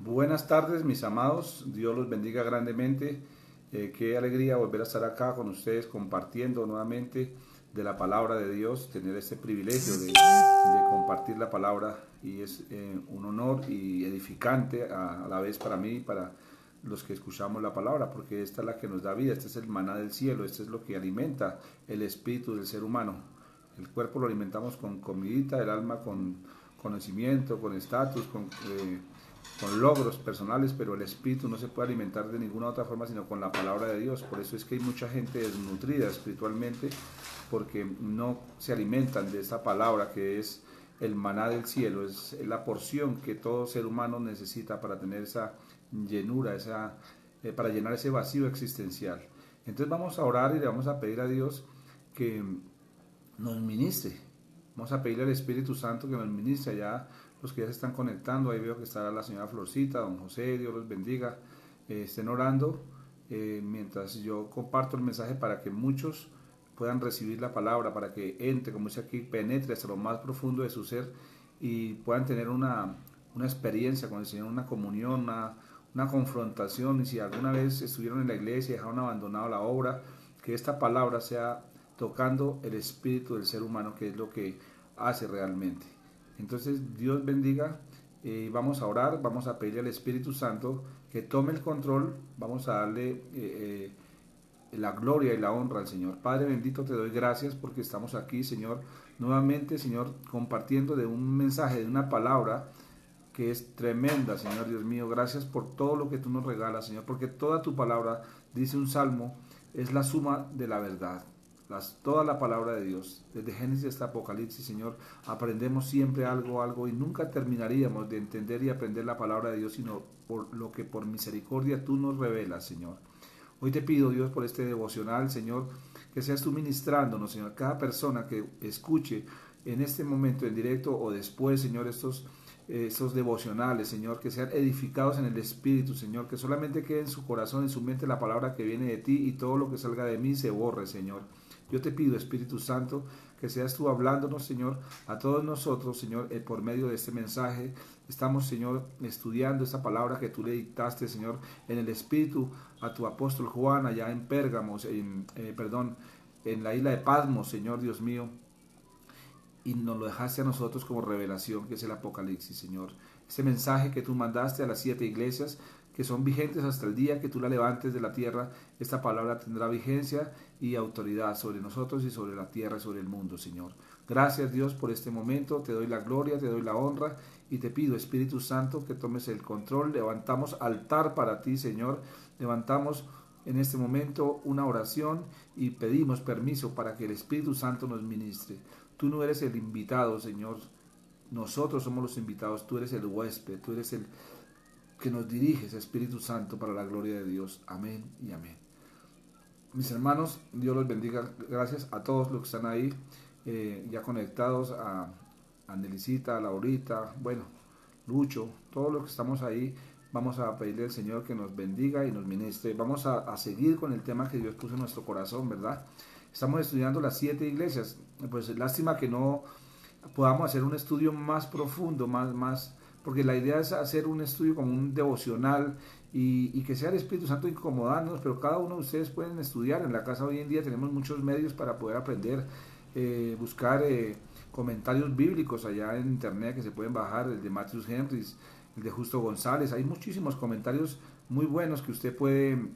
Buenas tardes, mis amados. Dios los bendiga grandemente. Qué alegría volver a estar acá con ustedes compartiendo nuevamente de la palabra de Dios, tener este privilegio de compartir la palabra y es un honor y edificante a la vez para mí y para los que escuchamos la palabra, porque esta es la que nos da vida, este es el maná del cielo, este es lo que alimenta el espíritu del ser humano. El cuerpo lo alimentamos con comidita, el alma con conocimiento, con estatus, con logros personales, pero el espíritu no se puede alimentar de ninguna otra forma sino con la palabra de Dios. Por eso es que hay mucha gente desnutrida espiritualmente porque no se alimentan de esta palabra que es el maná del cielo, es la porción que todo ser humano necesita para tener esa llenura, para llenar ese vacío existencial. Entonces vamos a orar y le vamos a pedir a Dios que nos ministre. Vamos a pedirle al Espíritu Santo que nos ministre allá, los que ya se están conectando. Ahí veo que está la señora Florcita, don José, Dios los bendiga. Estén orando mientras yo comparto el mensaje para que muchos puedan recibir la palabra, para que entre, como dice aquí, penetre hasta lo más profundo de su ser y puedan tener una experiencia con el Señor, una comunión, una confrontación. Y si alguna vez estuvieron en la iglesia y dejaron abandonado la obra, que esta palabra sea tocando el espíritu del ser humano, que es lo que hace realmente. Entonces Dios bendiga, vamos a orar, vamos a pedirle al Espíritu Santo que tome el control, vamos a darle la gloria y la honra al Señor. Padre bendito, te doy gracias porque estamos aquí, Señor, nuevamente, Señor, compartiendo de un mensaje, de una palabra que es tremenda, Señor Dios mío. Gracias por todo lo que tú nos regalas, Señor, porque toda tu palabra, dice un salmo, es la suma de la verdad. Toda la palabra de Dios, desde Génesis hasta Apocalipsis, Señor, aprendemos siempre algo y nunca terminaríamos de entender y aprender la palabra de Dios, sino por lo que por misericordia tú nos revelas, Señor. Hoy te pido, Dios, por este devocional, Señor, que seas tú ministrándonos, Señor, cada persona que escuche en este momento en directo o después, Señor, estos devocionales, Señor, que sean edificados en el Espíritu, Señor, que solamente quede en su corazón, en su mente la palabra que viene de ti y todo lo que salga de mí se borre, Señor. Yo te pido, Espíritu Santo, que seas tú hablándonos, Señor, a todos nosotros, Señor, por medio de este mensaje. Estamos, Señor, estudiando esta palabra que tú le dictaste, Señor, en el Espíritu a tu apóstol Juan, allá en Pérgamos, en la isla de Patmos, Señor Dios mío, y nos lo dejaste a nosotros como revelación, que es el Apocalipsis, Señor. Ese mensaje que tú mandaste a las 7 iglesias, que son vigentes hasta el día que tú la levantes de la tierra, esta palabra tendrá vigencia y autoridad sobre nosotros y sobre la tierra y sobre el mundo, Señor. Gracias, Dios, por este momento. Te doy la gloria, te doy la honra y te pido, Espíritu Santo, que tomes el control. Levantamos altar para ti, Señor. Levantamos en este momento una oración y pedimos permiso para que el Espíritu Santo nos ministre. Tú no eres el invitado, Señor. Nosotros somos los invitados. Tú eres el huésped. Tú eres el que nos diriges, Espíritu Santo, para la gloria de Dios. Amén y amén. Mis hermanos, Dios los bendiga. Gracias a todos los que están ahí ya conectados, a Nelicita, a Laurita, bueno, Lucho, todos los que estamos ahí. Vamos a pedirle al Señor que nos bendiga y nos ministre. Vamos a seguir con el tema que Dios puso en nuestro corazón, ¿verdad? Estamos estudiando las 7 iglesias. Pues lástima que no podamos hacer un estudio más profundo, porque la idea es hacer un estudio como un devocional y que sea el Espíritu Santo incomodándonos, pero cada uno de ustedes pueden estudiar. En la casa hoy en día tenemos muchos medios para poder aprender, buscar comentarios bíblicos allá en internet que se pueden bajar, el de Matthew Henry, el de Justo González. Hay muchísimos comentarios muy buenos que usted puede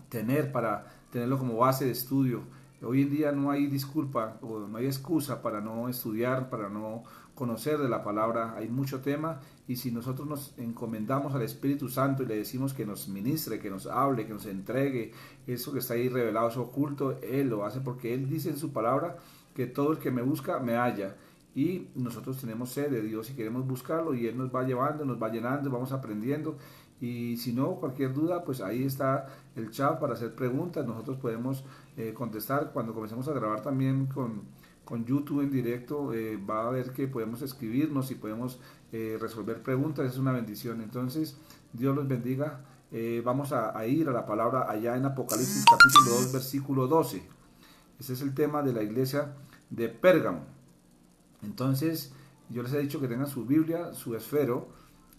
tener para tenerlo como base de estudio. Hoy en día no hay disculpa o no hay excusa para no estudiar, para no conocer de la palabra. Hay mucho tema y si nosotros nos encomendamos al Espíritu Santo y le decimos que nos ministre, que nos hable, que nos entregue eso que está ahí revelado, eso oculto, Él lo hace porque Él dice en su palabra que todo el que me busca me halla. Y nosotros tenemos sed de Dios y queremos buscarlo y Él nos va llevando, nos va llenando, vamos aprendiendo. Y si no, cualquier duda, pues ahí está el chat para hacer preguntas. Nosotros podemos contestar. Cuando comencemos a grabar también con YouTube en directo, va a ver que podemos escribirnos y podemos resolver preguntas. Es una bendición. Entonces, Dios los bendiga. Vamos a ir a la palabra allá en Apocalipsis capítulo 2, versículo 12. Ese es el tema de la iglesia de Pérgamo. Entonces, yo les he dicho que tengan su Biblia, su esfero,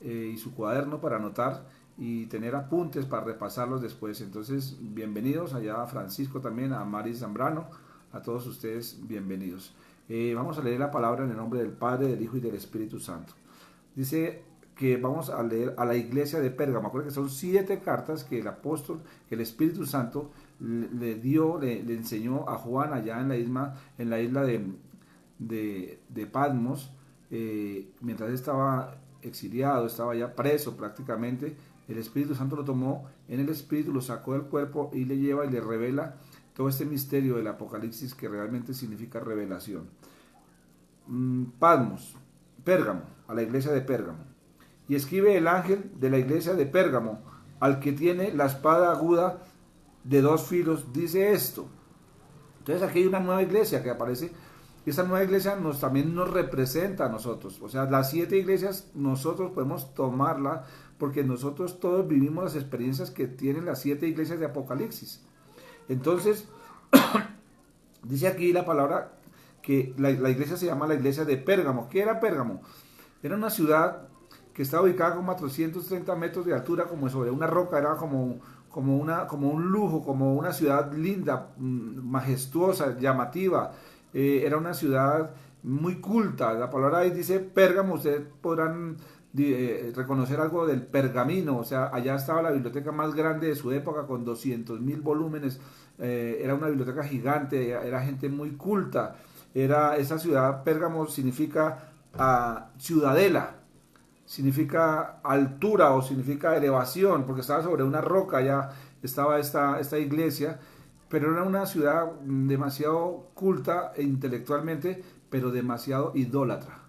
y su cuaderno para anotar y tener apuntes para repasarlos después. Entonces, bienvenidos allá a Francisco también, a Mari Zambrano, a todos ustedes bienvenidos. Vamos a leer la palabra en el nombre del Padre, del Hijo y del Espíritu Santo. Dice que vamos a leer a la iglesia de Pérgamo. Acuérdense que son 7 cartas que el apóstol, que el Espíritu Santo le enseñó a Juan allá en la isla de Patmos, mientras estaba exiliado, estaba ya preso prácticamente. El Espíritu Santo lo tomó en el Espíritu, lo sacó del cuerpo y le lleva y le revela todo este misterio del Apocalipsis, que realmente significa revelación. Patmos, Pérgamo, a la iglesia de Pérgamo. Y escribe el ángel de la iglesia de Pérgamo, al que tiene la espada aguda de 2 filos, dice esto. Entonces aquí hay una nueva iglesia que aparece. Esta nueva iglesia también nos representa a nosotros. O sea, las 7 iglesias nosotros podemos tomarla, porque nosotros todos vivimos las experiencias que tienen las 7 iglesias de Apocalipsis. Entonces, dice aquí la palabra que la iglesia se llama la iglesia de Pérgamo. ¿Qué era Pérgamo? Era una ciudad que estaba ubicada como a 330 metros de altura, como sobre una roca. Era como un lujo, como una ciudad linda, majestuosa, llamativa. Era una ciudad muy culta. La palabra ahí dice Pérgamo. Ustedes podrán reconocer algo del pergamino. O sea, allá estaba la biblioteca más grande de su época, con 200.000 volúmenes. Era una biblioteca gigante, era gente muy culta. Esa ciudad, Pérgamo, significa ciudadela, significa altura o significa elevación, porque estaba sobre una roca. Ya estaba esta iglesia, pero era una ciudad demasiado culta e intelectualmente, pero demasiado idólatra.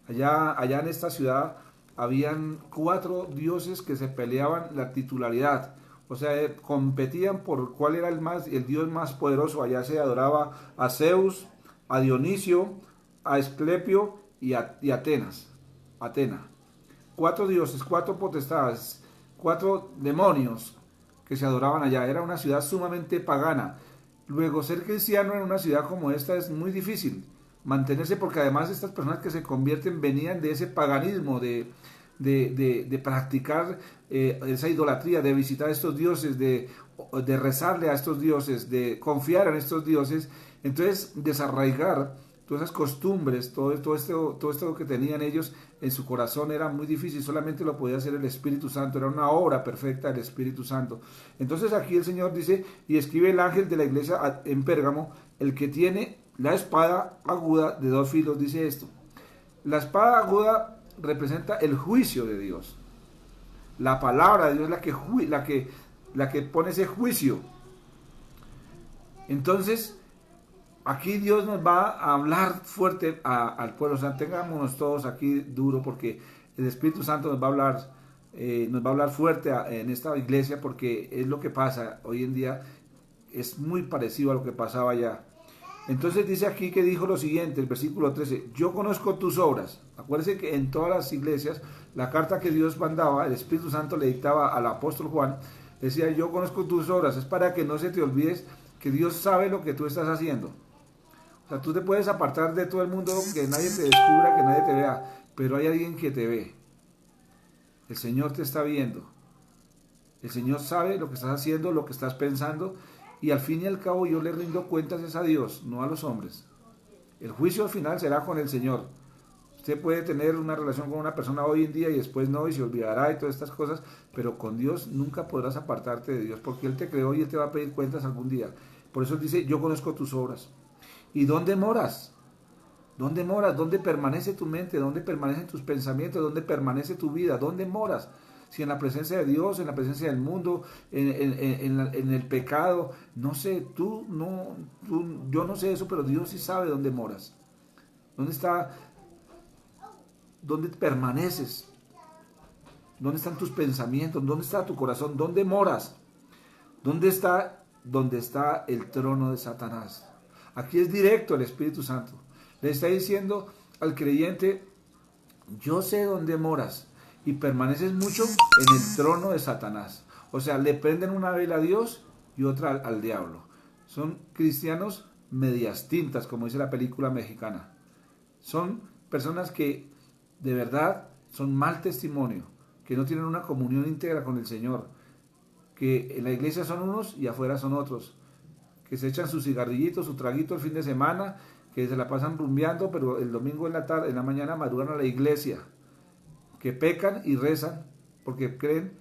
Allá en esta ciudad habían 4 dioses que se peleaban la titularidad. O sea, competían por cuál era el dios más poderoso. Allá se adoraba a Zeus, a Dionisio, a Esclepio y Atenas. Atena. 4 dioses, 4 potestades, 4 demonios que se adoraban allá. Era una ciudad sumamente pagana. Luego, ser cristiano en una ciudad como esta es muy difícil mantenerse, porque además estas personas que se convierten venían de ese paganismo, de practicar esa idolatría, de visitar a estos dioses, de rezarle a estos dioses, de confiar en estos dioses. Entonces, desarraigar todas esas costumbres, todo esto que tenían ellos en su corazón era muy difícil. Solamente lo podía hacer el Espíritu Santo. Era una obra perfecta del Espíritu Santo. Entonces aquí el Señor dice, y escribe el ángel de la iglesia en Pérgamo, el que tiene la espada aguda de 2 filos, dice esto. La espada aguda representa el juicio de Dios. La palabra de Dios es la que pone ese juicio. Entonces, aquí Dios nos va a hablar fuerte al pueblo. O sea, tengámonos todos aquí duro, porque el Espíritu Santo nos va a hablar fuerte en esta iglesia, porque es lo que pasa hoy en día. Es muy parecido a lo que pasaba allá. Entonces dice aquí que dijo lo siguiente, el versículo 13, yo conozco tus obras. Acuérdense que en todas las iglesias, la carta que Dios mandaba, el Espíritu Santo le dictaba al apóstol Juan, decía, yo conozco tus obras. Es para que no se te olvides que Dios sabe lo que tú estás haciendo. O sea, tú te puedes apartar de todo el mundo, que nadie te descubra, que nadie te vea, pero hay alguien que te ve. El Señor te está viendo. El Señor sabe lo que estás haciendo, lo que estás pensando, y al fin y al cabo yo le rindo cuentas a Dios, no a los hombres. El juicio al final será con el Señor. Usted puede tener una relación con una persona hoy en día y después no, y se olvidará y todas estas cosas, pero con Dios nunca podrás apartarte de Dios, porque Él te creó y Él te va a pedir cuentas algún día. Por eso dice, yo conozco tus obras. ¿Y dónde moras? ¿Dónde moras? ¿Dónde permanece tu mente? ¿Dónde permanecen tus pensamientos? ¿Dónde permanece tu vida? ¿Dónde moras? Si en la presencia de Dios, en la presencia del mundo, en el pecado, no sé, yo no sé eso, pero Dios sí sabe dónde moras. ¿Dónde permaneces? ¿Dónde están tus pensamientos? ¿Dónde está tu corazón? ¿Dónde moras? ¿Dónde está el trono de Satanás? Aquí es directo el Espíritu Santo. Le está diciendo al creyente, yo sé dónde moras y permaneces mucho en el trono de Satanás. O sea, le prenden una vela a Dios y otra al diablo. Son cristianos medias tintas, como dice la película mexicana. Son personas que de verdad son mal testimonio, que no tienen una comunión íntegra con el Señor, que en la iglesia son unos y afuera son otros, que se echan su cigarrillito, su traguito el fin de semana, que se la pasan rumbeando, pero el domingo en la tarde, en la mañana madrugan a la iglesia, que pecan y rezan porque creen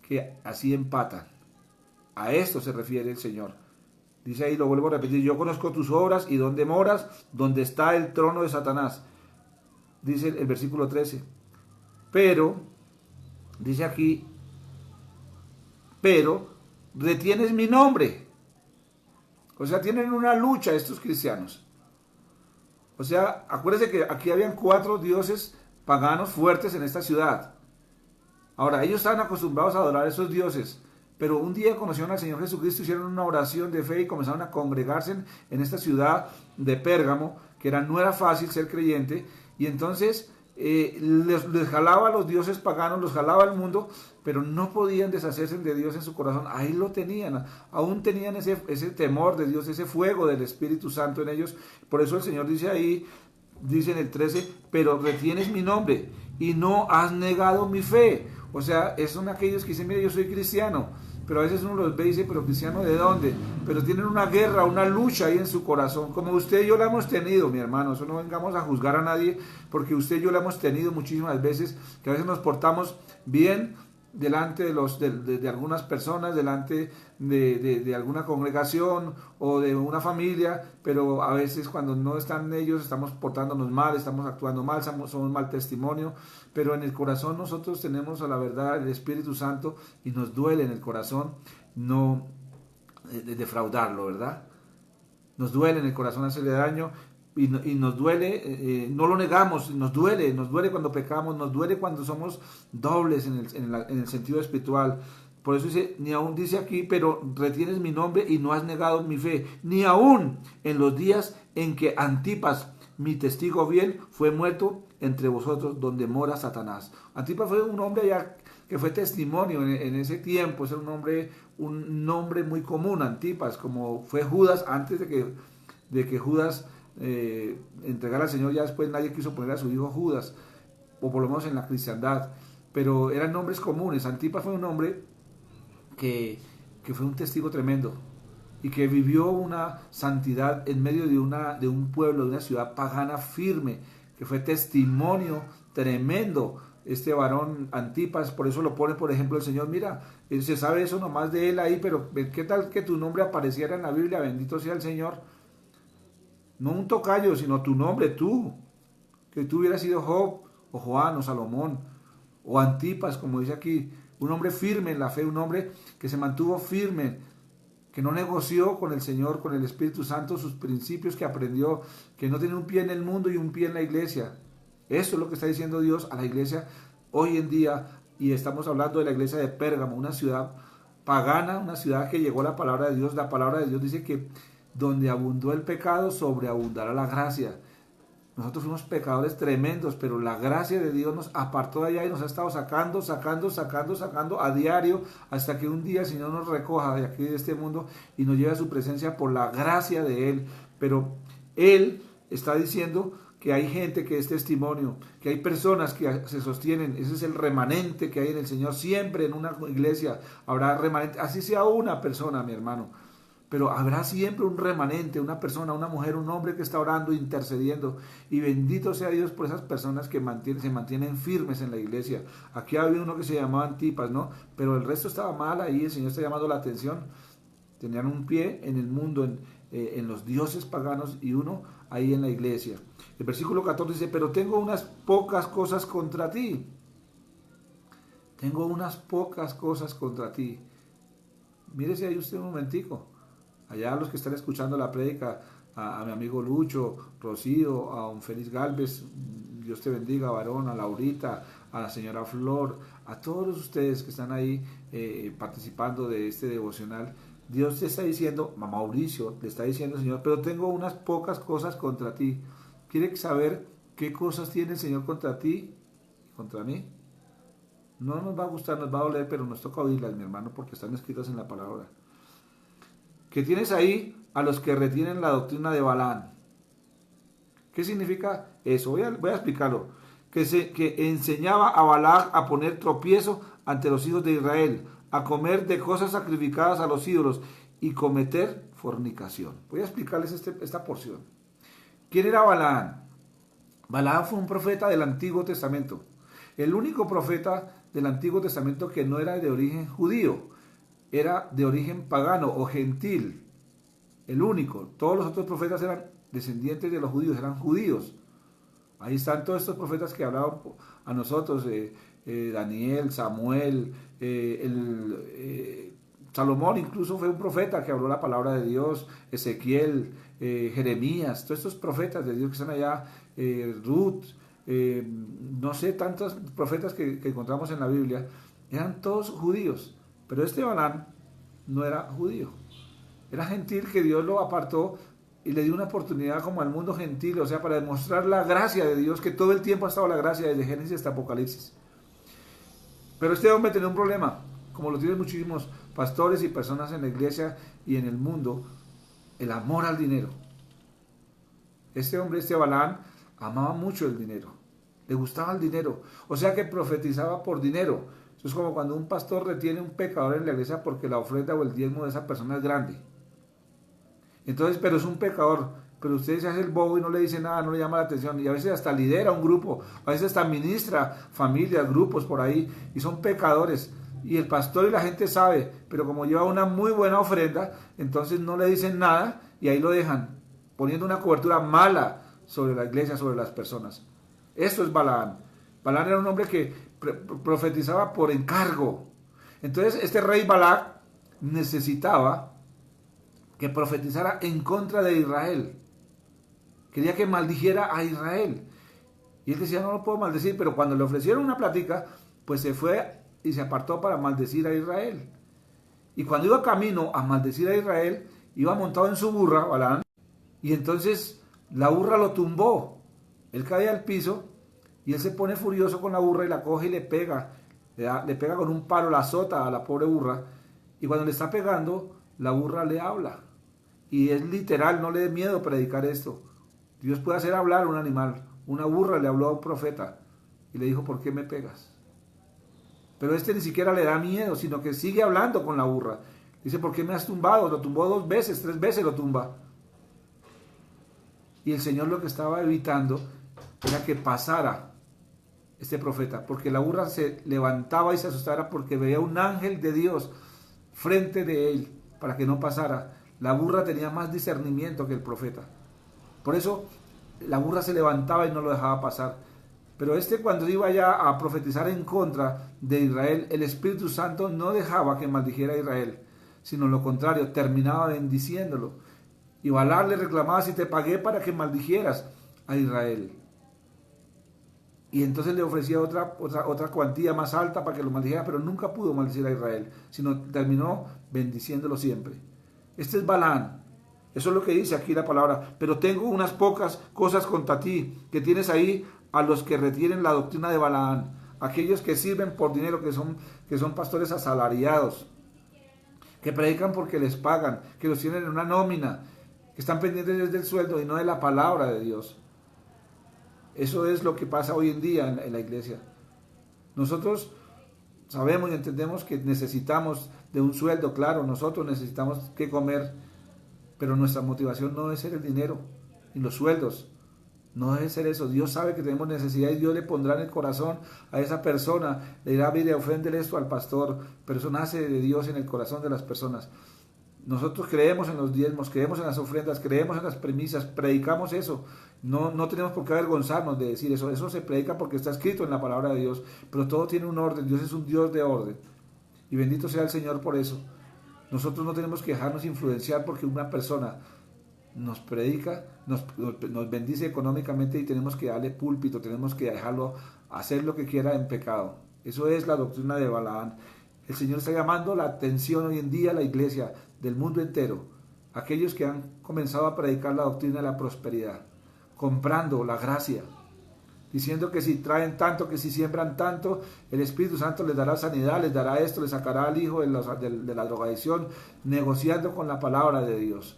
que así empatan. A esto se refiere el Señor. Dice ahí, lo vuelvo a repetir, yo conozco tus obras y dónde moras, donde está el trono de Satanás. Dice el versículo 13. Pero, dice aquí, pero retienes mi nombre. O sea, tienen una lucha estos cristianos. O sea, acuérdense que aquí habían 4 dioses paganos fuertes en esta ciudad. Ahora, ellos estaban acostumbrados a adorar a esos dioses, pero un día conocieron al Señor Jesucristo, hicieron una oración de fe y comenzaron a congregarse en esta ciudad de Pérgamo, que no era fácil ser creyente, y entonces les jalaba a los dioses paganos, los jalaba al mundo, pero no podían deshacerse de Dios en su corazón. Ahí lo tenían, aún tenían ese temor de Dios, ese fuego del Espíritu Santo en ellos. Por eso el Señor dice ahí, dice en el 13, pero retienes mi nombre y no has negado mi fe. O sea, son aquellos que dicen, mire, yo soy cristiano, pero a veces uno los ve y dice, pero cristiano ¿de dónde? Pero tienen una guerra, una lucha ahí en su corazón, como usted y yo la hemos tenido, mi hermano. Eso no vengamos a juzgar a nadie, porque usted y yo la hemos tenido muchísimas veces, que a veces nos portamos bien delante de algunas personas, delante de alguna congregación o de una familia, pero a veces cuando no están ellos estamos portándonos mal, estamos actuando mal, somos mal testimonio, pero en el corazón nosotros tenemos a la verdad el Espíritu Santo y nos duele en el corazón no defraudarlo, ¿verdad? Nos duele en el corazón hacerle daño. Y nos duele, no lo negamos, nos duele cuando pecamos, nos duele cuando somos dobles en el sentido espiritual. Por eso dice, ni aún dice aquí, pero retienes mi nombre y no has negado mi fe, ni aún en los días en que Antipas, mi testigo fiel, fue muerto entre vosotros, donde mora Satanás. Antipas fue un hombre ya que fue testimonio en ese tiempo, es un nombre muy común, Antipas, como fue Judas antes de que Judas entregar al Señor. Ya después nadie quiso poner a su hijo Judas, o por lo menos en la cristiandad, pero eran nombres comunes. Antipas fue un hombre que fue un testigo tremendo y que vivió una santidad en medio de un pueblo, de una ciudad pagana firme, que fue testimonio tremendo este varón Antipas. Por eso lo pone, por ejemplo, el Señor, mira, se sabe eso nomás de él ahí, pero ¿qué tal que tu nombre apareciera en la Biblia? Bendito sea el Señor. No un tocayo, sino tu nombre, tú. Que tú hubieras sido Job, o Juan, o Salomón, o Antipas, como dice aquí. Un hombre firme en la fe, un hombre que se mantuvo firme, que no negoció con el Señor, con el Espíritu Santo, sus principios que aprendió, que no tiene un pie en el mundo y un pie en la iglesia. Eso es lo que está diciendo Dios a la iglesia hoy en día. Y estamos hablando de la iglesia de Pérgamo, una ciudad pagana, una ciudad que llegó a la palabra de Dios. La palabra de Dios dice que donde abundó el pecado, sobreabundará la gracia. Nosotros fuimos pecadores tremendos, pero la gracia de Dios nos apartó de allá y nos ha estado sacando a diario, hasta que un día el Señor nos recoja de aquí, de este mundo, y nos lleve a su presencia por la gracia de Él. Pero Él está diciendo que hay gente que es testimonio, que hay personas que se sostienen. Ese es el remanente que hay en el Señor. Siempre en una iglesia habrá remanente, así sea una persona, mi hermano, pero habrá siempre un remanente, una persona, una mujer, un hombre que está orando, intercediendo. Y bendito sea Dios por esas personas que se mantienen firmes en la iglesia. Aquí había uno que se llamaba Antipas, ¿no? Pero el resto estaba mal ahí, el Señor está llamando la atención. Tenían un pie en el mundo, en los dioses paganos, y uno ahí en la iglesia. El versículo 14 dice, pero tengo unas pocas cosas contra ti. Tengo unas pocas cosas contra ti. Mírese ahí usted un momentico. Allá los que están escuchando la prédica, a mi amigo Lucho, Rocío, a un Félix Galvez, Dios te bendiga, varón, a Laurita, a la señora Flor, a todos ustedes que están ahí participando de este devocional. Dios te está diciendo, a Mauricio, le está diciendo, Señor, pero tengo unas pocas cosas contra ti. ¿Quiere saber qué cosas tiene el Señor contra ti y contra mí? No nos va a gustar, nos va a doler, pero nos toca oírlas, mi hermano, porque están escritas en la palabra. Que tienes ahí a los que retienen la doctrina de Balaam. ¿Qué significa eso? Voy a explicarlo. que enseñaba a Balac a poner tropiezo ante los hijos de Israel, a comer de cosas sacrificadas a los ídolos y cometer fornicación. Voy a explicarles esta porción. ¿Quién era Balaam? Balaam fue un profeta del Antiguo Testamento. El único profeta del Antiguo Testamento que no era de origen judío, era de origen pagano o gentil. El único. Todos los otros profetas eran descendientes de los judíos, eran judíos. Ahí están todos estos profetas que hablaban a nosotros, Daniel, Samuel, Salomón incluso fue un profeta que habló la palabra de Dios, Ezequiel, Jeremías, todos estos profetas de Dios que están allá, Ruth, no sé, tantos profetas que encontramos en la Biblia, eran todos judíos, pero este Balaam no era judío, era gentil, que Dios lo apartó y le dio una oportunidad como al mundo gentil, o sea, para demostrar la gracia de Dios, que todo el tiempo ha estado la gracia desde Génesis hasta Apocalipsis. Pero este hombre tenía un problema, como lo tienen muchísimos pastores y personas en la iglesia y en el mundo, el amor al dinero. Este hombre, este Balaam, amaba mucho el dinero, le gustaba el dinero, o sea que profetizaba por dinero. Eso es como cuando un pastor retiene un pecador en la iglesia porque la ofrenda o el diezmo de esa persona es grande. Entonces, pero es un pecador, pero usted se hace el bobo y no le dice nada, no le llama la atención, y a veces hasta lidera un grupo, a veces hasta administra familias, grupos por ahí, y son pecadores, y el pastor y la gente sabe, pero como lleva una muy buena ofrenda, entonces no le dicen nada, y ahí lo dejan, poniendo una cobertura mala sobre la iglesia, sobre las personas. Eso es Balaam. Balaam era un hombre que profetizaba por encargo. Entonces este rey Balac necesitaba que profetizara en contra de Israel. Quería que maldijera a Israel. Y él decía, no lo puedo maldecir, pero cuando le ofrecieron una plática, pues se fue y se apartó para maldecir a Israel. Y cuando iba camino a maldecir a Israel, iba montado en su burra, Balaam, y entonces la burra lo tumbó. Él cae al piso y él se pone furioso con la burra y la coge y le pega con un palo, la azota a la pobre burra. Y cuando le está pegando, la burra le habla. Y es literal, no le dé miedo predicar esto. Dios puede hacer hablar a un animal. Una burra le habló a un profeta y le dijo, ¿por qué me pegas? Pero este ni siquiera le da miedo, sino que sigue hablando con la burra. Dice, ¿por qué me has tumbado? Lo tumbó 2 veces, 3 veces lo tumba. Y el Señor lo que estaba evitando era que pasara este profeta, porque la burra se levantaba y se asustara porque veía un ángel de Dios frente de él para que no pasara. La burra tenía más discernimiento que el profeta. Por eso la burra se levantaba y no lo dejaba pasar. Pero cuando iba ya a profetizar en contra de Israel, el Espíritu Santo no dejaba que maldijera a Israel, sino lo contrario, terminaba bendiciéndolo. Y Balaam le reclamaba, si te pagué para que maldijeras a Israel. Y entonces le ofrecía otra cuantía más alta para que lo maldijera, pero nunca pudo maldecir a Israel, sino terminó bendiciéndolo siempre. Este es Balaam. Eso es lo que dice aquí la palabra. Pero tengo unas pocas cosas contra ti, que tienes ahí a los que retienen la doctrina de Balaam, aquellos que sirven por dinero, que son pastores asalariados, que predican porque les pagan, que los tienen en una nómina, que están pendientes del sueldo y no de la palabra de Dios. Eso es lo que pasa hoy en día en la iglesia. Nosotros sabemos y entendemos que necesitamos de un sueldo, claro, nosotros necesitamos que comer, pero nuestra motivación no debe ser el dinero y los sueldos. No debe ser eso. Dios sabe que tenemos necesidad y Dios le pondrá en el corazón a esa persona. Le dirá, mire, ofréndele esto al pastor. Pero eso nace de Dios en el corazón de las personas. Nosotros creemos en los diezmos, creemos en las ofrendas, creemos en las premisas, predicamos eso. No tenemos por qué avergonzarnos de decir eso. Eso se predica porque está escrito en la palabra de Dios. Pero todo tiene un orden. Dios es un Dios de orden. Y bendito sea el Señor por eso. Nosotros no tenemos que dejarnos influenciar porque una persona nos predica, nos bendice económicamente y tenemos que darle púlpito, tenemos que dejarlo hacer lo que quiera en pecado. Eso es la doctrina de Balaam. El Señor está llamando la atención hoy en día a la iglesia del mundo entero, aquellos que han comenzado a predicar la doctrina de la prosperidad, comprando la gracia, diciendo que si traen tanto, que si siembran tanto, el Espíritu Santo les dará sanidad, les dará esto, les sacará al hijo de la drogadicción, negociando con la palabra de Dios.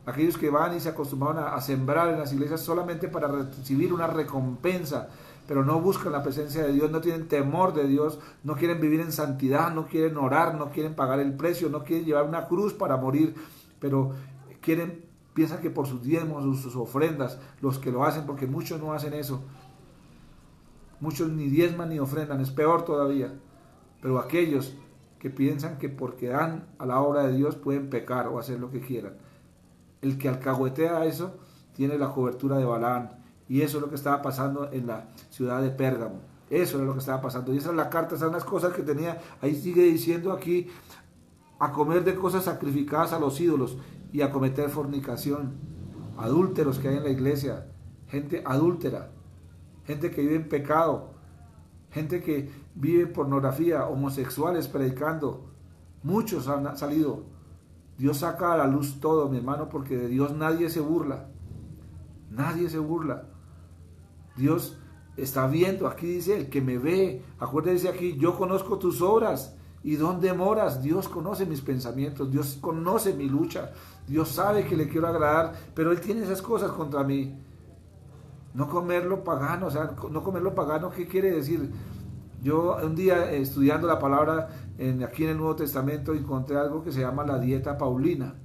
Aquellos que van y se acostumbran a sembrar en las iglesias solamente para recibir una recompensa, pero no buscan la presencia de Dios, no tienen temor de Dios, no quieren vivir en santidad, no quieren orar, no quieren pagar el precio, no quieren llevar una cruz para morir, pero piensan que por sus diezmos, sus ofrendas, los que lo hacen, porque muchos no hacen eso, muchos ni diezman ni ofrendan, es peor todavía, pero aquellos que piensan que porque dan a la obra de Dios pueden pecar o hacer lo que quieran. El que alcahuetea eso tiene la cobertura de Balaam, y eso es lo que estaba pasando en la ciudad de Pérgamo. Eso es lo que estaba pasando, y esa es la carta, esas son las cosas que tenía. Ahí sigue diciendo aquí: a comer de cosas sacrificadas a los ídolos y a cometer fornicación. Adúlteros que hay en la iglesia, gente adúltera, gente que vive en pecado, gente que vive pornografía, homosexuales predicando. Muchos han salido. Dios saca a la luz todo, mi hermano, porque de Dios nadie se burla. Nadie se burla. Dios está viendo. Aquí dice: el que me ve. Acuérdense aquí: yo conozco tus obras y dónde moras. Dios conoce mis pensamientos. Dios conoce mi lucha. Dios sabe que le quiero agradar, pero Él tiene esas cosas contra mí. No comerlo pagano. O sea, no comerlo pagano, ¿qué quiere decir? Yo un día estudiando la palabra aquí en el Nuevo Testamento encontré algo que se llama la dieta paulina.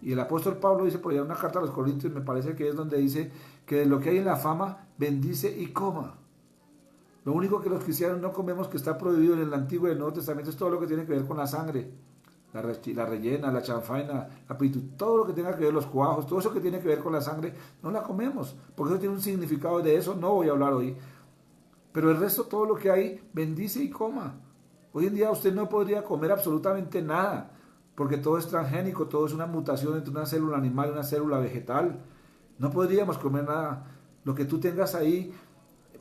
Y el apóstol Pablo dice por allá en una carta a los Corintios, me parece que es donde dice que de lo que hay en la fama, bendice y coma. Lo único que los cristianos no comemos, que está prohibido en el Antiguo y el Nuevo Testamento, es todo lo que tiene que ver con la sangre. La rellena, la chanfaina, la pitu, todo lo que tenga que ver, los cuajos, todo eso que tiene que ver con la sangre, no la comemos, porque eso tiene un significado. De eso no voy a hablar hoy. Pero el resto, todo lo que hay, bendice y coma. Hoy en día usted no podría comer absolutamente nada, porque todo es transgénico, todo es una mutación entre una célula animal y una célula vegetal. No podríamos comer nada. Lo que tú tengas ahí,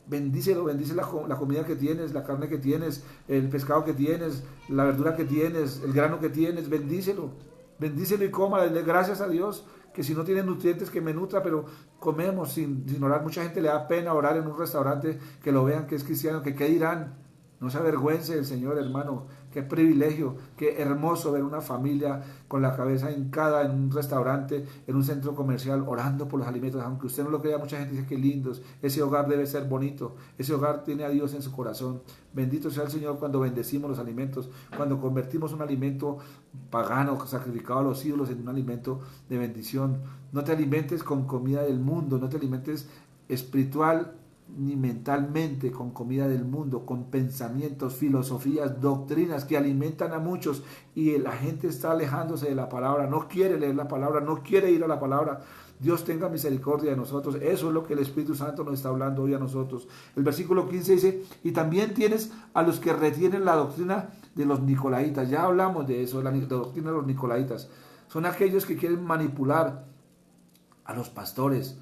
bendícelo, bendice la comida que tienes, la carne que tienes, el pescado que tienes, la verdura que tienes, el grano que tienes, bendícelo. Bendícelo y coma, denle gracias a Dios, que si no tiene nutrientes que me nutra, pero comemos sin orar. Mucha gente le da pena orar en un restaurante, que lo vean que es cristiano, que qué dirán. No se avergüence el Señor, hermano. Qué privilegio, qué hermoso ver una familia con la cabeza hincada en un restaurante, en un centro comercial, orando por los alimentos. Aunque usted no lo crea, mucha gente dice que lindos. Ese hogar debe ser bonito. Ese hogar tiene a Dios en su corazón. Bendito sea el Señor cuando bendecimos los alimentos, cuando convertimos un alimento pagano, sacrificado a los ídolos, en un alimento de bendición. No te alimentes con comida del mundo, no te alimentes espiritual ni mentalmente con comida del mundo, con pensamientos, filosofías, doctrinas que alimentan a muchos, y la gente está alejándose de la palabra, no quiere leer la palabra, no quiere ir a la palabra. Dios tenga misericordia de nosotros. Eso es lo que el Espíritu Santo nos está hablando hoy a nosotros. El versículo 15 dice: y también tienes a los que retienen la doctrina de los nicolaitas. Ya hablamos de eso, la doctrina de los nicolaitas. Son aquellos que quieren manipular a los pastores,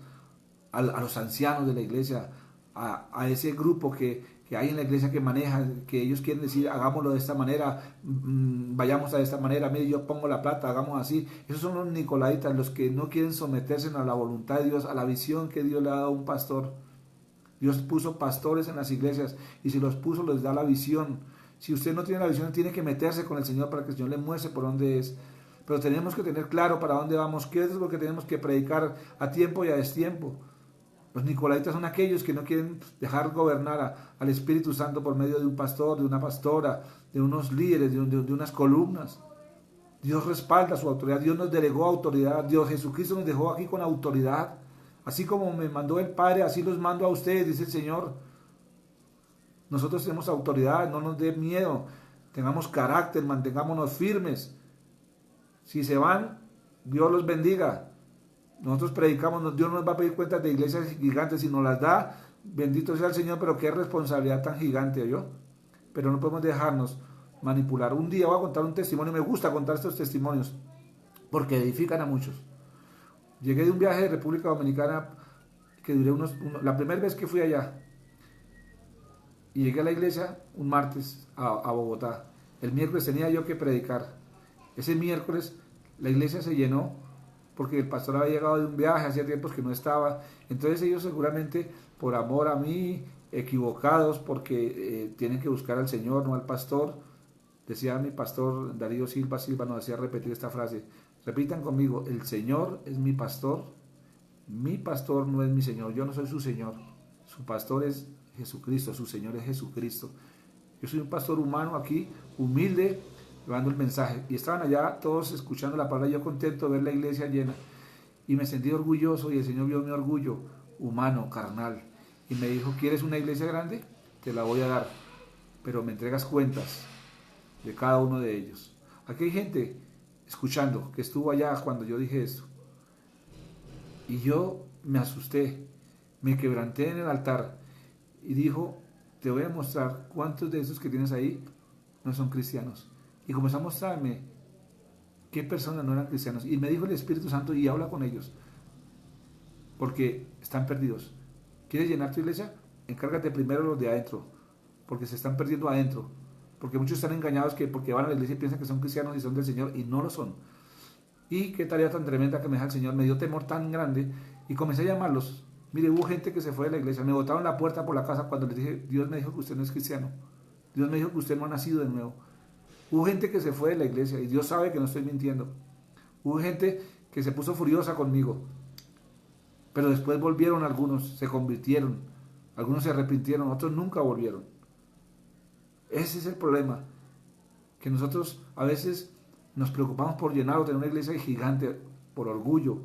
a los ancianos de la iglesia, a ese grupo que hay en la iglesia que maneja, que ellos quieren decir: hagámoslo de esta manera, vayamos a esta manera, mire, yo pongo la plata, hagamos así. Esos son los nicolaitas, los que no quieren someterse a la voluntad de Dios, a la visión que Dios le ha dado a un pastor. Dios puso pastores en las iglesias, y si los puso, les da la visión. Si usted no tiene la visión, tiene que meterse con el Señor para que el Señor le muestre por dónde es. Pero tenemos que tener claro para dónde vamos, qué es lo que tenemos que predicar a tiempo y a destiempo. Los nicolaitas son aquellos que no quieren dejar gobernar al Espíritu Santo por medio de un pastor, de una pastora, de unos líderes, de unas columnas. Dios respalda su autoridad, Dios nos delegó autoridad, Dios Jesucristo nos dejó aquí con autoridad. Así como me mandó el Padre, así los mando a ustedes, dice el Señor. Nosotros tenemos autoridad, no nos dé miedo, tengamos carácter, mantengámonos firmes. Si se van, Dios los bendiga. Nosotros predicamos, Dios no nos va a pedir cuentas de iglesias gigantes, si nos las da, bendito sea el Señor, pero qué responsabilidad tan gigante, ¿yo? Pero no podemos dejarnos manipular. Un día voy a contar un testimonio, me gusta contar estos testimonios, porque edifican a muchos. Llegué de un viaje de República Dominicana, que duré la primera vez que fui allá, y llegué a la iglesia un martes a Bogotá. El miércoles tenía yo que predicar. Ese miércoles la iglesia se llenó, porque el pastor había llegado de un viaje, hacía tiempos que no estaba. Entonces ellos seguramente, por amor a mí, equivocados, porque tienen que buscar al Señor, no al pastor. Decía mi pastor Darío Silva nos hacía repetir esta frase: repitan conmigo: el Señor es mi pastor no es mi Señor, yo no soy su Señor, su pastor es Jesucristo, su Señor es Jesucristo. Yo soy un pastor humano aquí, humilde, llevando el mensaje. Y estaban allá todos escuchando la palabra, yo contento de ver la iglesia llena. Y me sentí orgulloso y el Señor vio mi orgullo humano, carnal. Y me dijo, ¿quieres una iglesia grande? Te la voy a dar, pero me entregas cuentas de cada uno de ellos. Aquí hay gente escuchando que estuvo allá cuando yo dije esto. Y yo me asusté, me quebranté en el altar y dijo, te voy a mostrar cuántos de esos que tienes ahí no son cristianos. Y comenzó a mostrarme qué personas no eran cristianos. Y me dijo el Espíritu Santo, y habla con ellos, porque están perdidos. ¿Quieres llenar tu iglesia? Encárgate primero los de adentro, porque se están perdiendo adentro. Porque muchos están engañados que porque van a la iglesia y piensan que son cristianos y son del Señor, y no lo son. Y qué tarea tan tremenda que me deja el Señor, me dio temor tan grande, y comencé a llamarlos. Mire, hubo gente que se fue de la iglesia, me botaron la puerta por la casa cuando les dije, Dios me dijo que usted no es cristiano, Dios me dijo que usted no ha nacido de nuevo. Hubo gente que se fue de la iglesia, y Dios sabe que no estoy mintiendo. Hubo gente que se puso furiosa conmigo, pero después volvieron algunos, se convirtieron, algunos se arrepintieron, otros nunca volvieron. Ese es el problema, que nosotros a veces nos preocupamos por llenar o tener una iglesia gigante por orgullo.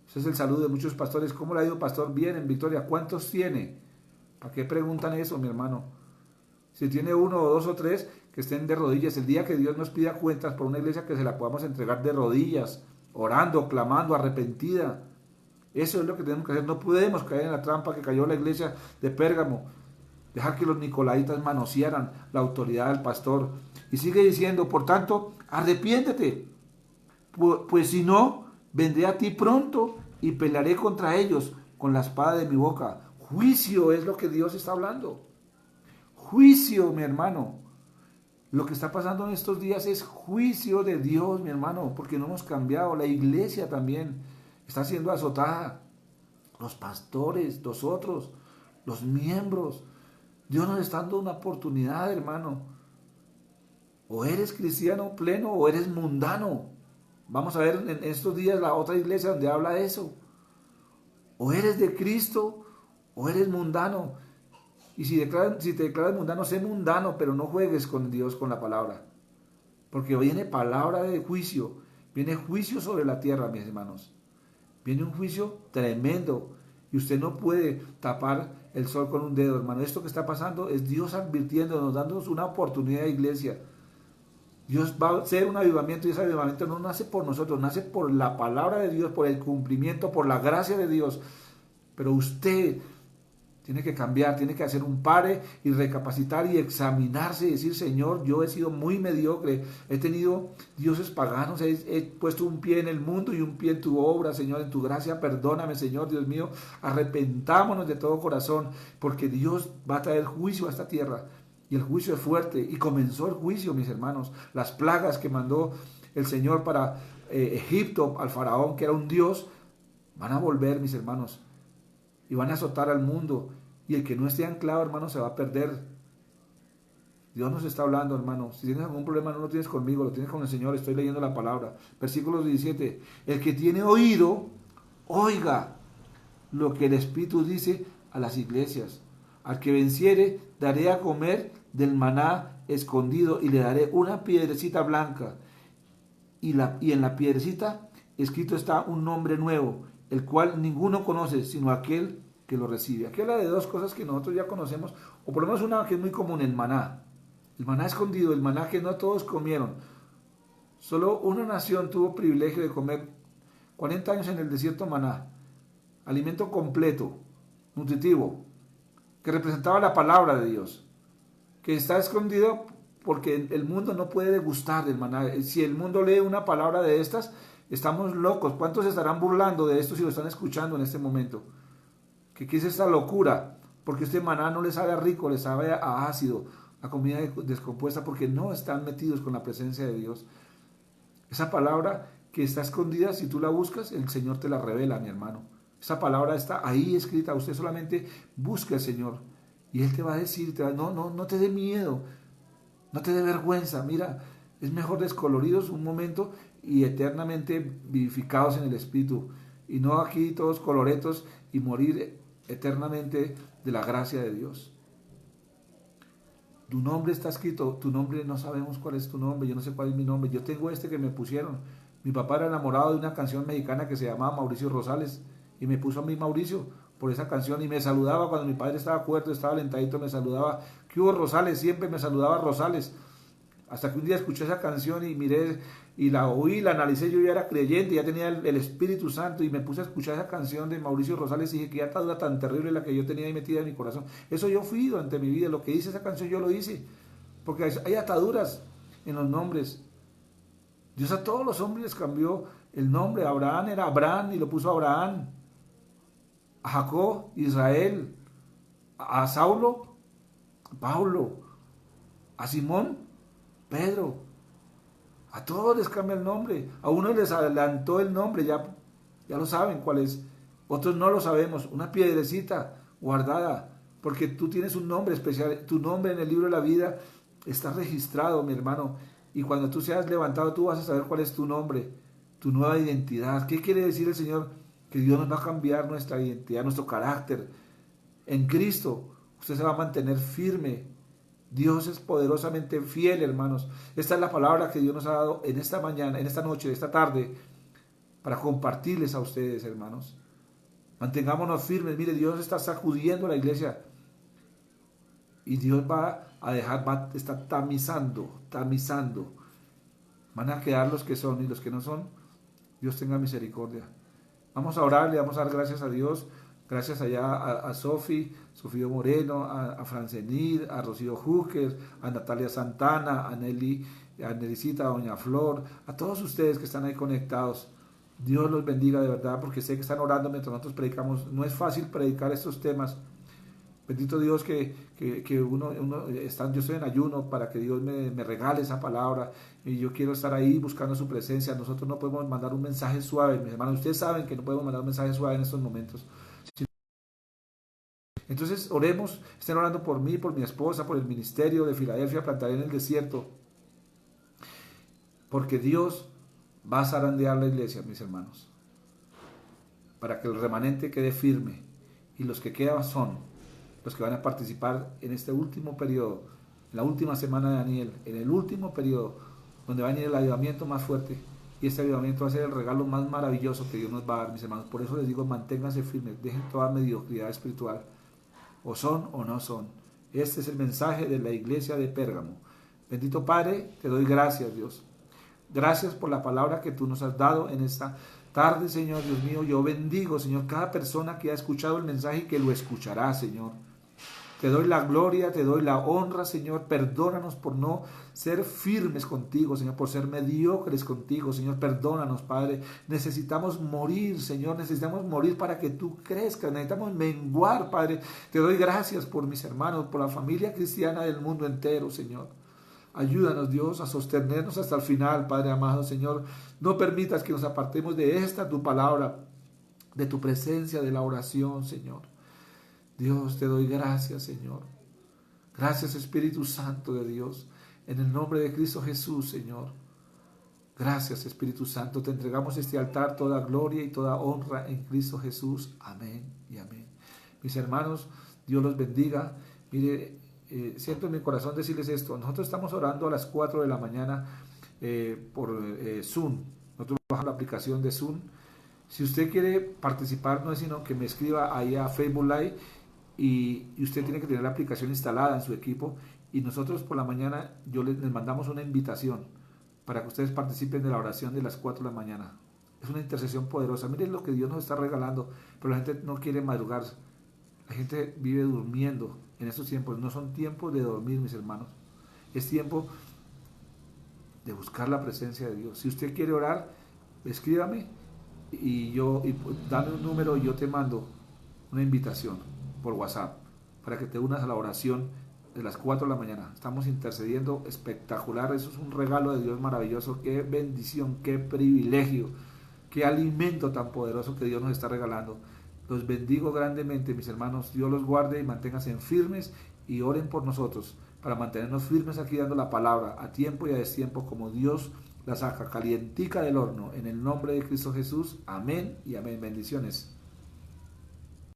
Ese es el saludo de muchos pastores. ¿Cómo le ha ido, pastor? Bien, en Victoria. ¿Cuántos tiene? ¿Para qué preguntan eso, mi hermano? Si tiene uno o dos o tres, que estén de rodillas. El día que Dios nos pida cuentas por una iglesia, que se la podamos entregar de rodillas, orando, clamando, arrepentida. Eso es lo que tenemos que hacer. No podemos caer en la trampa que cayó la iglesia de Pérgamo. Dejar que los nicolaitas manosearan la autoridad del pastor. Y sigue diciendo, por tanto, arrepiéntete, pues si no, vendré a ti pronto y pelearé contra ellos con la espada de mi boca. Juicio es lo que Dios está hablando. Juicio, mi hermano. Lo que está pasando en estos días es juicio de Dios, mi hermano, porque no hemos cambiado. La iglesia también está siendo azotada. Los pastores, nosotros, los miembros. Dios nos está dando una oportunidad, hermano. O eres cristiano pleno o eres mundano. Vamos a ver en estos días la otra iglesia donde habla de eso. O eres de Cristo o eres mundano. Y si te declaras mundano, sé mundano, pero no juegues con Dios, con la palabra. Porque viene palabra de juicio. Viene juicio sobre la tierra, mis hermanos. Viene un juicio tremendo. Y usted no puede tapar el sol con un dedo, hermano. Esto que está pasando es Dios advirtiéndonos, dándonos una oportunidad de iglesia. Dios va a hacer un avivamiento y ese avivamiento no nace por nosotros, nace por la palabra de Dios, por el cumplimiento, por la gracia de Dios. Pero usted tiene que cambiar, tiene que hacer un pare y recapacitar y examinarse y decir, Señor, yo he sido muy mediocre, he tenido dioses paganos, he puesto un pie en el mundo y un pie en tu obra, Señor, en tu gracia, perdóname, Señor, Dios mío, arrepentámonos de todo corazón, porque Dios va a traer juicio a esta tierra. Y el juicio es fuerte, y comenzó el juicio, mis hermanos, las plagas que mandó el Señor para Egipto, al faraón, que era un dios, van a volver, mis hermanos, y van a azotar al mundo, y el que no esté anclado, hermano, se va a perder. Dios nos está hablando, hermano. Si tienes algún problema, no lo tienes conmigo, lo tienes con el Señor. Estoy leyendo la palabra. Versículo 17. El que tiene oído, oiga lo que el Espíritu dice a las iglesias. Al que venciere, daré a comer del maná escondido y le daré una piedrecita blanca. Y en la piedrecita escrito está un nombre nuevo, el cual ninguno conoce, sino aquel que lo recibe. Aquí habla de dos cosas que nosotros ya conocemos, o por lo menos una que es muy común, el maná. El maná escondido, el maná que no todos comieron. Solo una nación tuvo privilegio de comer 40 años en el desierto maná. Alimento completo, nutritivo, que representaba la palabra de Dios, que está escondido porque el mundo no puede degustar del maná. Si el mundo lee una palabra de estas, estamos locos. ¿Cuántos se estarán burlando de esto si lo están escuchando en este momento? ¿Qué es esta locura? Porque este maná no les sabe a rico, les sabe a ácido, a comida descompuesta, porque no están metidos con la presencia de Dios. Esa palabra que está escondida, si tú la buscas, el Señor te la revela, mi hermano. Esa palabra está ahí escrita, usted solamente busca al Señor y Él te va a decir, no te dé miedo, no te dé vergüenza, mira, es mejor descoloridos un momento y eternamente vivificados en el Espíritu, y no aquí todos coloretos y morir eternamente de la gracia de Dios. Tu nombre está escrito, tu nombre no sabemos cuál es tu nombre, yo no sé cuál es mi nombre, yo tengo este que me pusieron. Mi papá era enamorado de una canción mexicana que se llamaba Mauricio Rosales y me puso a mí Mauricio por esa canción y me saludaba cuando mi padre estaba cuerdo, estaba alentadito, me saludaba. ¿Qué hubo Rosales? Siempre me saludaba Rosales. Hasta que un día escuché esa canción y miré y la oí, la analicé, yo ya era creyente, ya tenía el Espíritu Santo y me puse a escuchar esa canción de Mauricio Rosales y dije que atadura tan terrible la que yo tenía ahí metida en mi corazón. Eso yo fui durante mi vida, lo que dice esa canción yo lo hice, porque hay ataduras en los nombres. Dios a todos los hombres les cambió el nombre. Abraham era Abraham y lo puso Abraham. A Jacob, Israel. A Saulo, Paulo. A Simón, Pedro. A todos les cambia el nombre. A uno les adelantó el nombre, ya lo saben cuál es. Otros no lo sabemos. Una piedrecita guardada, porque tú tienes un nombre especial. Tu nombre en el libro de la vida está registrado, mi hermano. Y cuando tú seas levantado, tú vas a saber cuál es tu nombre, tu nueva identidad. ¿Qué quiere decir el Señor? Que Dios nos va a cambiar nuestra identidad, nuestro carácter. En Cristo, usted se va a mantener firme. Dios es poderosamente fiel, hermanos. Esta es la palabra que Dios nos ha dado en esta mañana, en esta noche, esta tarde, para compartirles a ustedes, hermanos. Mantengámonos firmes. Mire, Dios está sacudiendo a la iglesia. Y Dios va a dejar, está tamizando. Van a quedar los que son y los que no son. Dios tenga misericordia. Vamos a orar, le vamos a dar gracias a Dios. Gracias allá a Sofío Moreno, a Francenid, a Rocío Júquez, a Natalia Santana, a Nelicita, a Doña Flor, a todos ustedes que están ahí conectados. Dios los bendiga de verdad, porque sé que están orando mientras nosotros predicamos. No es fácil predicar estos temas. Bendito Dios que yo estoy en ayuno para que Dios me regale esa palabra y yo quiero estar ahí buscando su presencia. Nosotros no podemos mandar un mensaje suave, mis hermanos. Ustedes saben que no podemos mandar un mensaje suave en estos momentos. Entonces oremos, estén orando por mí, por mi esposa, por el ministerio de Filadelfia, plantaré en el desierto. Porque Dios va a zarandear la iglesia, mis hermanos. Para que el remanente quede firme. Y los que quedan son los que van a participar en este último periodo, en la última semana de Daniel, en el último periodo, donde va a venir el avivamiento más fuerte. Y este avivamiento va a ser el regalo más maravilloso que Dios nos va a dar, mis hermanos. Por eso les digo, manténganse firmes, dejen toda mediocridad espiritual. O son o no son. Este es el mensaje de la iglesia de Pérgamo. Bendito Padre, te doy gracias, Dios. Gracias por la palabra que tú nos has dado en esta tarde, Señor, Dios mío. Yo bendigo, Señor, cada persona que ha escuchado el mensaje y que lo escuchará, Señor. Te doy la gloria, te doy la honra, Señor. Perdónanos por no ser firmes contigo, Señor, por ser mediocres contigo, Señor. Perdónanos, Padre. Necesitamos morir, Señor. Necesitamos morir para que tú crezcas. Necesitamos menguar, Padre. Te doy gracias por mis hermanos, por la familia cristiana del mundo entero, Señor. Ayúdanos, Dios, a sostenernos hasta el final, Padre amado, Señor. No permitas que nos apartemos de esta tu palabra, de tu presencia, de la oración, Señor. Dios, te doy gracias, Señor. Gracias, Espíritu Santo de Dios. En el nombre de Cristo Jesús, Señor. Gracias, Espíritu Santo. Te entregamos este altar, toda gloria y toda honra en Cristo Jesús. Amén y amén. Mis hermanos, Dios los bendiga. Mire, siento en mi corazón decirles esto. Nosotros estamos orando a las 4 de la mañana por Zoom. Nosotros bajamos la aplicación de Zoom. Si usted quiere participar, no es sino que me escriba ahí a Facebook Live y usted tiene que tener la aplicación instalada en su equipo y nosotros por la mañana les mandamos una invitación para que ustedes participen de la oración de las 4 de la mañana. Es una intercesión poderosa. Miren lo que Dios nos está regalando, pero la gente no quiere madrugar. La gente vive durmiendo en estos tiempos. No son tiempos de dormir, mis hermanos. Es tiempo de buscar la presencia de Dios. Si usted quiere orar, escríbame y dame un número y yo te mando una invitación por WhatsApp para que te unas a la oración de las 4 de la mañana. Estamos intercediendo espectacular. Eso es un regalo de Dios maravilloso. Qué bendición, qué privilegio, qué alimento tan poderoso que Dios nos está regalando. Los bendigo grandemente, mis hermanos. Dios los guarde y manténganse firmes y oren por nosotros para mantenernos firmes aquí dando la palabra a tiempo y a destiempo como Dios la saca calientica del horno. En el nombre de Cristo Jesús. Amén y amén. Bendiciones.